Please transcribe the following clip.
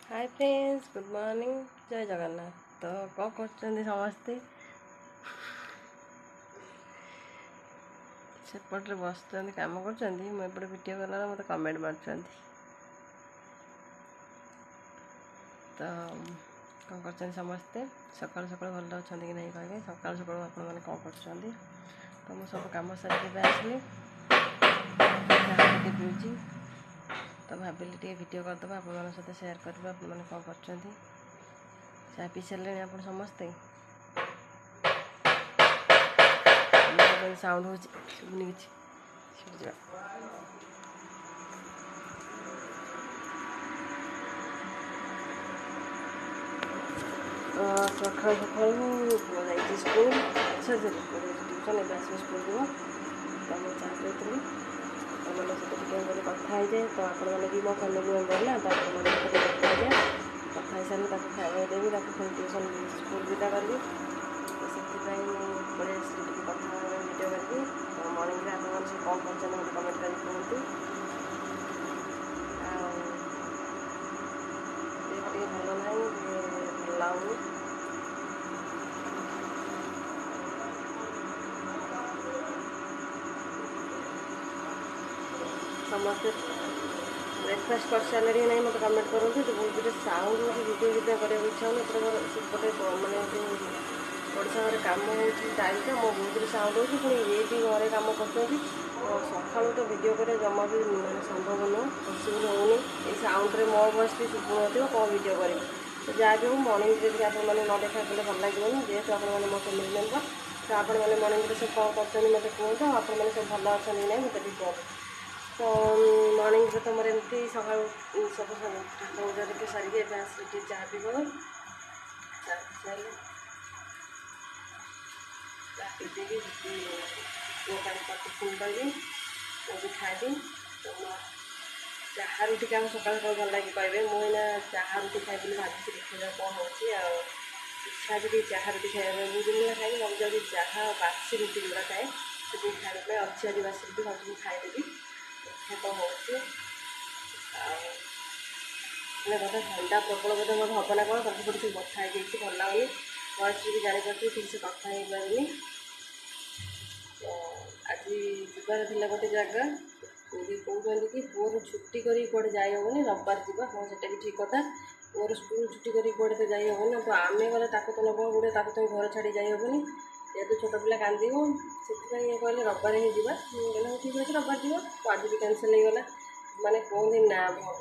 Hi friends, good morning, जय जगन्नाथ। तो कौन कर समस्ते सेपटे बस कम कर मुझे वीडियो कला मत कमेंट मार तो कौन कर समस्ते सकाल सकाल भल अच्छा कि नहीं कहे सकाल सकाल आप कौन कर तो मुझे सब कम सारे आसली पीऊँ तो भाविली टे वीडियो करदे आप सहित सेयार करेंगे आप कौन कर चाय पी सारे आप समस्ते साउंड हो शुभुनि कि सकाल सकाल जाइए स्कूल सरी ट्यूशन एवं आस स्कूल जीव तो मुझे चाह पीती तो मैंने सहित कथा जाए तो आपण मैंने भी मो फैमिली मेम्बर ना तो कथा जाए कथा सारे खावा देवी फिर ट्यूशन स्कूल विदा करी तो से पड़े कथा वीडियो करी तो मॉर्निंग आप कौन कर मत कमेंट कर कहतु भल ना भल लगुनि समस्ते ब्रेकफास्ट कर सारे ना मत कमेंट करूँ तो बहुत गुटे साउंड हो वीडियो भी कराया इच्छा हो सेपटे मैंने जो पड़ोसा घर कम हो टाइम मो बहुत साउंड हो ये भी घरे कम कर सका तो वीडियो कर जमा भी मैंने संभव नुह पसिबल होनी ये साउंड मो वॉइस भी शुभु न कौन वीडियो कर तो जहाँ भी हो मॉर्निंग जब आप न देखा कले भल लगे जेहतु आप मो फैमिली मेम्बर तो आपण मैंने मॉर्निंग सब कौन कर मत कहते आप सब भल अच्छा ना मत भी कहते तो मॉर्निंग तो मोर एमती सका सब ठाकुर पूजा देखिए सारिके आसिक चाह पीब चाह पी सारे चाह पी टिफिन करी वो भी खाई तो चाह रुटी क्या सका भल लगे कहे मुझे चाह रुटी खाई भाभी देखा कौन हो इच्छा भी चाह रुटी खाया मुझे खाई मैं जब चाह बासी रुटी गुड़ा खाए तो खाने अच्छी आज बासी रुटी भाभी खाईदेवी देखा कौन हो बोधे ठंडा प्रबल बोधे मोट हम ना कौन सब सब बथा हो भल लगुनि वॉइस भी जापारे ठीक से कथा हो पारे तो आज जबार थी गोटे जगह कहते कि पुअर छुट्टी कर जाई हेनी रविवार जावा हाँ से भी ठीक कथा पुअर स्कूल छुट्टी कर तो जाई हेनी तो आम गले तो नब गोटे तो घर छाड़ी जाई हेनी जेहतु छोट पिला कांद से कहले रविवार ही जावा कहले हाँ ठीक अच्छे रविवार जावा तो आज भी कैनसल हो गला माने कहते ना भगवान